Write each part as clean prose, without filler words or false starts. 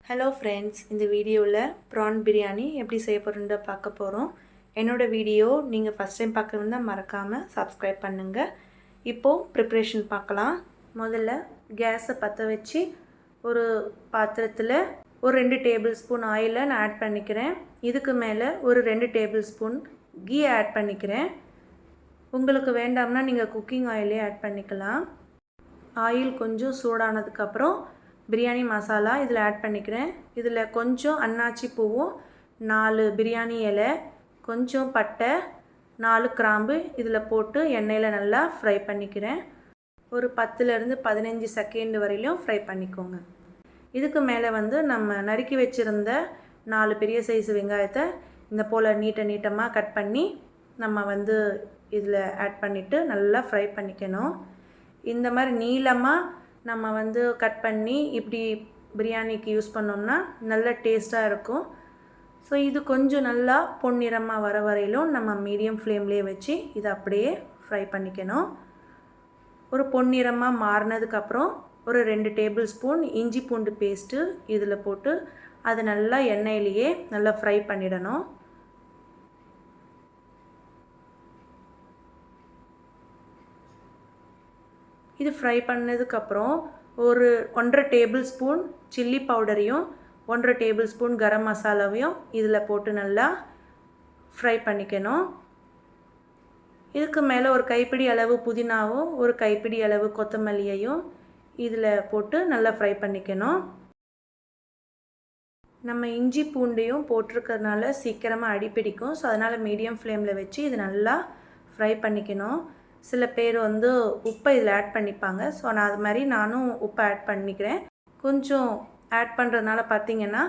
Hello friends, இந்த வீடியோவில் PRAN biryani எப்படி செய்ய போகிறோன்னு பார்க்க போகிறோம். என்னோடய வீடியோ நீங்கள் ஃபஸ்ட் டைம் பார்க்குறதா மறக்காமல் சப்ஸ்கிரைப் பண்ணுங்கள். இப்போது ப்ரிப்ரேஷன் பார்க்கலாம். முதல்ல கேஸை பற்ற வச்சு ஒரு பாத்திரத்தில் ஒரு 2 டேபிள் ஸ்பூன் ஆயிலை நான் ஆட் பண்ணிக்கிறேன். இதுக்கு மேலே ஒரு 2 டேபிள் ஸ்பூன் கீ ஆட் பண்ணிக்கிறேன். உங்களுக்கு வேண்டாம்னா நீங்கள் குக்கிங் ஆயிலே ஆட் பண்ணிக்கலாம். ஆயில் கொஞ்சம் சூடானதுக்கப்புறம் பிரியாணி மசாலா இதில் ஆட் பண்ணிக்கிறேன். இதில் கொஞ்சம் அன்னாச்சி பூவும் 4 பிரியாணி இலை, கொஞ்சம் பட்டை, 4 கிராம்பு இதில் போட்டு எண்ணெயில் நல்லா ஃப்ரை பண்ணிக்கிறேன். ஒரு 10லேருந்து 15 செகண்ட் வரையிலும் ஃப்ரை பண்ணிக்கோங்க. இதுக்கு மேலே நம்ம நறுக்கி வச்சுருந்த 4 பெரிய சைஸ் வெங்காயத்தை இந்த போல் நீட்டமாக கட் பண்ணி நம்ம இதில் ஆட் பண்ணிவிட்டு நல்லா ஃப்ரை பண்ணிக்கணும். இந்த மாதிரி நீளமாக நம்ம கட் பண்ணி இப்படி பிரியாணிக்கு யூஸ் பண்ணோம்னா நல்ல டேஸ்ட்டாக இருக்கும். ஸோ இது கொஞ்சம் நல்லா பொன்னிறமாக வர வரையிலும் நம்ம மீடியம் ஃப்ளேம்லேயே வச்சு இதை அப்படியே ஃப்ரை பண்ணிக்கணும். ஒரு பொன்னிறமாக மாறினதுக்கப்புறம் ஒரு 2 டேபிள் ஸ்பூன் இஞ்சி பூண்டு பேஸ்ட்டு இதில் போட்டு அது நல்லா எண்ணெயிலேயே நல்லா ஃப்ரை பண்ணிடணும். இது ஃப்ரை பண்ணதுக்கப்புறம் ஒரு 1.5 டேபிள் ஸ்பூன் சில்லி பவுடரையும் 1.5 டேபிள் ஸ்பூன் கரம் மசாலாவையும் இதில் போட்டு நல்லா ஃப்ரை பண்ணிக்கணும். இதுக்கு மேலே ஒரு கைப்பிடி அளவு புதினாவும் ஒரு கைப்பிடி அளவு கொத்தமல்லியையும் இதில் போட்டு நல்லா ஃப்ரை பண்ணிக்கணும். நம்ம இஞ்சி பூண்டையும் போட்டிருக்கிறதுனால சீக்கிரமாக அடிப்பிடிக்கும். ஸோ அதனால் மீடியம் ஃப்ளேமில் வச்சு இது நல்லா ஃப்ரை பண்ணிக்கணும். சில பேர் உப்பை இதில் ஆட் பண்ணிப்பாங்க. ஸோ நான் அது மாதிரி நானும் உப்பை ஆட் பண்ணிக்கிறேன். கொஞ்சம் ஆட் பண்ணுறதுனால பார்த்திங்கன்னா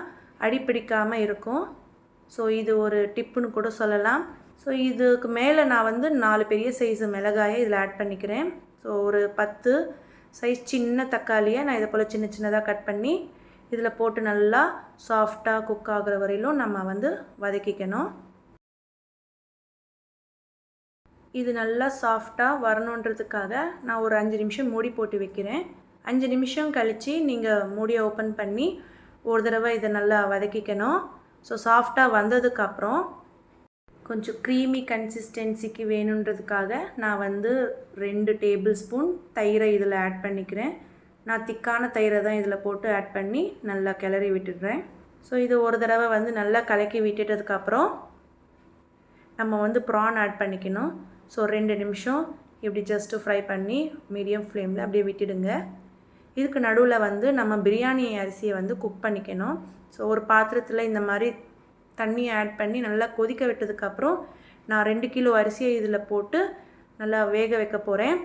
அடிப்பிடிக்காமல் இருக்கும். ஸோ இது ஒரு டிப்புன்னு கூட சொல்லலாம். ஸோ இதுக்கு மேலே நான் 4 பெரிய சைஸு மிளகாயை இதில் ஆட் பண்ணிக்கிறேன். ஸோ ஒரு 10 சைஸ் சின்ன தக்காளியை நான் இதை போல் சின்னதாக கட் பண்ணி இதில் போட்டு நல்லா சாஃப்டாக குக் ஆகிற வரையிலும் நம்ம வதக்கிக்கணும். இது நல்லா சாஃப்டாக வரணுன்றதுக்காக நான் ஒரு 5 நிமிஷம் மூடி போட்டு வைக்கிறேன். 5 நிமிஷம் கழித்து நீங்கள் மூடியை ஓப்பன் பண்ணி ஒரு தடவை இதை நல்லா வதக்கிக்கணும். ஸோ சாஃப்டாக வந்ததுக்கப்புறம் கொஞ்சம் க்ரீமி கன்சிஸ்டன்சிக்கு வேணுன்றதுக்காக நான் 2 டேபிள் ஸ்பூன் தயிரை இதில் ஆட் பண்ணிக்கிறேன். நான் திக்கான தயிரை தான் இதில் போட்டு ஆட் பண்ணி நல்லா கிளறி விட்டுடுறேன். ஸோ இது ஒரு தடவை நல்லா கலக்கி விட்டுட்டதுக்கப்புறம் நம்ம ப்ரான் ஆட் பண்ணிக்கணும். ஸோ 2 நிமிஷம் இப்படி ஜஸ்ட்டு ஃப்ரை பண்ணி மீடியம் ஃப்ளேமில் அப்படியே விட்டுடுங்க. இதுக்கு நடுவில் நம்ம பிரியாணி அரிசியை குக் பண்ணிக்கணும். ஸோ ஒரு பாத்திரத்தில் இந்த மாதிரி தண்ணியை ஆட் பண்ணி நல்லா கொதிக்க விட்டதுக்கப்புறம் நான் 2 கிலோ அரிசியை இதில் போட்டு நல்லா வேக வைக்க போகிறேன்.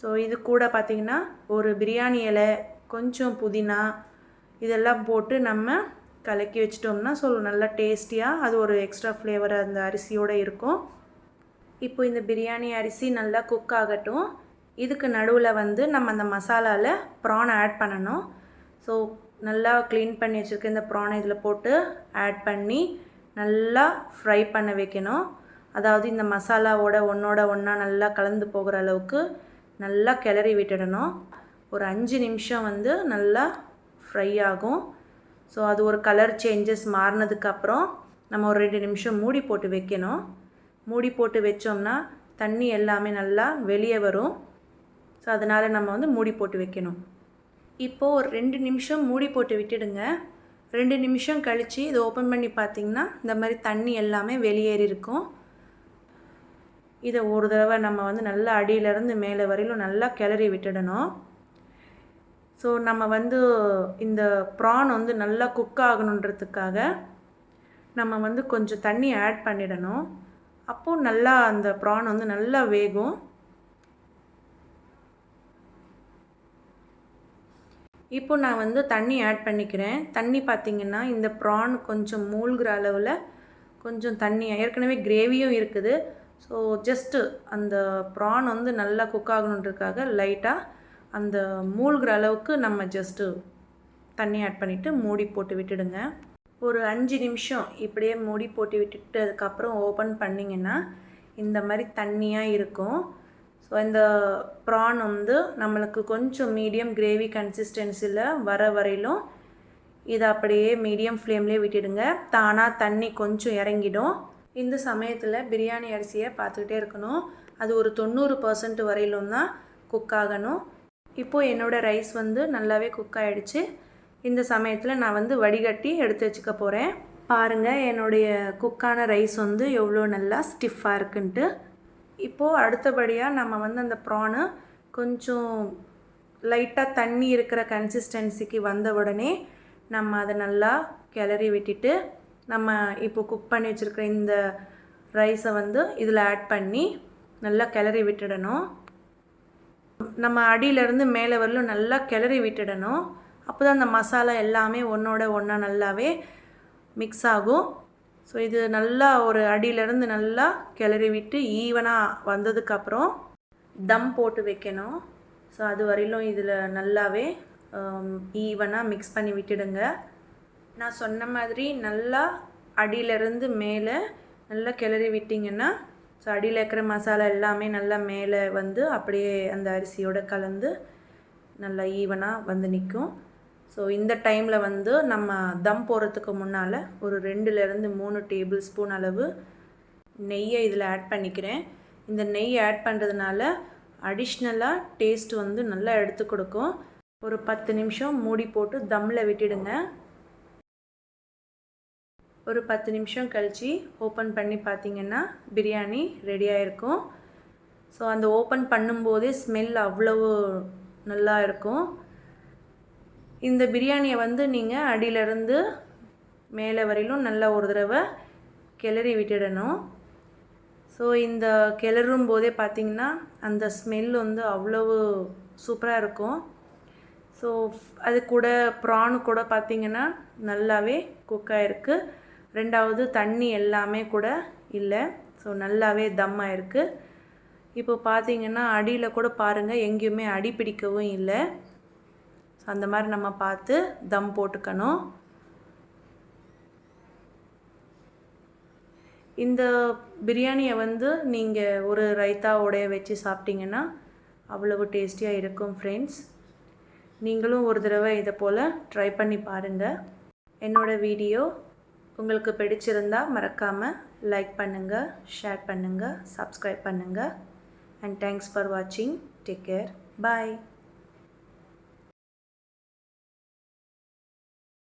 ஸோ இது கூட பார்த்திங்கன்னா ஒரு பிரியாணி இலை, கொஞ்சம் புதினா இதெல்லாம் போட்டு நம்ம கலக்கி வச்சிட்டோம்னா ஸோ நல்லா டேஸ்டியாக அது ஒரு எக்ஸ்ட்ரா ஃப்ளேவர் அந்த அரிசியோடு இருக்கும். இப்போ இந்த பிரியாணி அரிசி நல்லா குக் ஆகட்டும். இதுக்கு நடுவில் நம்ம அந்த மசாலாவில் ப்ரானை ஆட் பண்ணணும். ஸோ நல்லா க்ளீன் பண்ணி வச்சுருக்க இந்த ப்ரானை இதில் போட்டு ஆட் பண்ணி நல்லா ஃப்ரை பண்ண வைக்கணும். அதாவது இந்த மசாலாவோட ஒன்றா நல்லா கலந்து போகிற அளவுக்கு நல்லா கிளறி விட்டுடணும். ஒரு 5 நிமிஷம் நல்லா ஃப்ரை ஆகும். ஸோ அது ஒரு கலர் சேஞ்சஸ் மாறினதுக்கப்புறம் நம்ம ஒரு 2 நிமிஷம் மூடி போட்டு வைக்கணும். மூடி போட்டு வச்சோம்னா தண்ணி எல்லாமே நல்லா வெளியே வரும். ஸோ அதனால் நம்ம மூடி போட்டு வைக்கணும். இப்போது ஒரு 2 நிமிஷம் மூடி போட்டு விட்டுடுங்க. 2 நிமிஷம் கழித்து இதை ஓப்பன் பண்ணி பார்த்திங்கன்னா இந்த மாதிரி தண்ணி எல்லாமே வெளியேறி இருக்கும். இதை ஒரு தடவை நம்ம நல்லா அடியிலேருந்து மேலே வரையிலும் நல்லா கிளறி விட்டுடணும். ஸோ நம்ம இந்த ப்ரான் நல்லா குக் ஆகணுன்றதுக்காக நம்ம கொஞ்சம் தண்ணி ஆட் பண்ணிடணும். அப்போது நல்லா அந்த ப்ரான் நல்லா வேகும். இப்போ நான் தண்ணி ஆட் பண்ணிக்கிறேன். தண்ணி பார்த்திங்கன்னா இந்த ப்ரான் கொஞ்சம் மூழ்கிற அளவில் கொஞ்சம் தண்ணி, ஏற்கனவே கிரேவியும் இருக்குது. ஸோ ஜஸ்ட்டு அந்த ப்ரான் நல்லா குக் ஆகணுன்றதுக்காக லைட்டாக அந்த மூழ்கிற அளவுக்கு நம்ம ஜஸ்ட்டு தண்ணி ஆட் பண்ணிவிட்டு மூடி போட்டு விட்டுடுங்க. ஒரு 5 நிமிஷம் இப்படியே மூடி போட்டு விட்டுட்டு அதுக்கப்புறம் ஓப்பன் பண்ணிங்கன்னா இந்த மாதிரி தண்ணியாக இருக்கும். ஸோ இந்த ப்ரான் நம்மளுக்கு கொஞ்சம் மீடியம் கிரேவி கன்சிஸ்டன்சியில் வர வரையிலும் இதை அப்படியே மீடியம் ஃப்ளேம்லேயே விட்டுடுங்க. தானாக தண்ணி கொஞ்சம் இறங்கிடும். இந்த சமயத்தில் பிரியாணி அரிசியை பார்த்துக்கிட்டே இருக்கணும். அது ஒரு 90% வரையிலும் தான் குக் ஆகணும். இப்போது என்னோடய ரைஸ் வந்து நல்லாவே குக் ஆகிடுச்சு. இந்த சமயத்தில் நான் வந்து வடிகட்டி எடுத்து வச்சுக்க போகிறேன். பாருங்கள், என்னுடைய குக்கான ரைஸ் வந்து எவ்வளோ நல்லா ஸ்டிஃபாக இருக்குன்ட்டு. இப்போது அடுத்தபடியாக நம்ம வந்து அந்த ப்ரானை கொஞ்சம் லைட்டாக தண்ணி இருக்கிற கன்சிஸ்டன்சிக்கு வந்த உடனே நம்ம அதை நல்லா கிளறி விட்டுட்டு நம்ம இப்போ குக் பண்ணி வச்சுருக்கிற இந்த ரைஸை வந்து இதில் ஆட் பண்ணி நல்லா கிளறி விட்டுடணும். நம்ம அடியிலேருந்து மேலே வரலும் நல்லா கிளறி விட்டுடணும். அப்போ தான் அந்த மசாலா எல்லாமே ஒன்றோட ஒன்றா நல்லாவே மிக்ஸ் ஆகும். ஸோ இது நல்லா ஒரு அடியிலேருந்து நல்லா கிளறி விட்டு ஈவனாக வந்ததுக்கப்புறம் தம் போட்டு வைக்கணும். ஸோ அது வரையிலும் இதில் நல்லாவே ஈவனாக மிக்ஸ் பண்ணி விட்டுடுங்க. நான் சொன்ன மாதிரி நல்லா அடியிலேருந்து மேலே நல்லா கிளறி விட்டிங்கன்னா ஸோ அடியில் இருக்கிற மசாலா எல்லாமே நல்லா மேலே வந்து அப்படியே அந்த அரிசியோடு கலந்து நல்லா ஈவனாக வந்து நிற்கும். ஸோ இந்த டைமில் வந்து நம்ம தம் போடுறதுக்கு முன்னால் ஒரு 2லேருந்து 3 டேபிள் ஸ்பூன் அளவு நெய்யை இதில் ஆட் பண்ணிக்கிறேன். இந்த நெய் ஆட் பண்ணுறதுனால அடிஷ்னலாக டேஸ்ட் வந்து நல்லா எடுத்து கொடுக்கும். ஒரு 10 நிமிஷம் மூடி போட்டு தம்மில் விட்டுடுங்க. ஒரு 10 நிமிஷம் கழித்து ஓப்பன் பண்ணி பார்த்திங்கன்னா பிரியாணி ரெடியாக இருக்கும். ஸோ அந்த ஓப்பன் பண்ணும்போதே ஸ்மெல் அவ்வளவு நல்லா இருக்கும். இந்த பிரியாணியை வந்து நீங்கள் அடியிலேருந்து மேலே வரையிலும் நல்லா ஒரு தடவை கிளறி விட்டுடணும். ஸோ இந்த கிளறும் போதே பார்த்திங்கன்னா அந்த ஸ்மெல் வந்து அவ்வளவு சூப்பராக இருக்கும். ஸோ அது கூட ப்ரானு கூட பார்த்திங்கன்னா நல்லாவே குக் ஆகிருக்கு. ரெண்டாவது தண்ணி எல்லாமே கூட இல்லை. ஸோ நல்லாவே தம் ஆகிருக்கு. இப்போ பார்த்திங்கன்னா அடியில் கூட பாருங்கள், எங்கேயுமே அடி பிடிக்கவும் இல்லை. ஸோ அந்த மாதிரி நம்ம பார்த்து தம் போட்டுக்கணும். இந்த பிரியாணியை வந்து நீங்கள் ஒரு ரைத்தாவோடைய வச்சு சாப்பிட்டிங்கன்னா அவ்வளவு டேஸ்டியாக இருக்கும் ஃப்ரெண்ட்ஸ். நீங்களும் ஒரு தடவை இதை போல் ட்ரை பண்ணி பாருங்கள். என்னோடய வீடியோ உங்களுக்கு பிடிச்சிருந்தால் மறக்காமல் லைக் பண்ணுங்கள், ஷேர் பண்ணுங்கள், சப்ஸ்கிரைப் பண்ணுங்கள். அண்ட் தேங்க்ஸ் ஃபார் வாட்சிங். Take care. பாய்.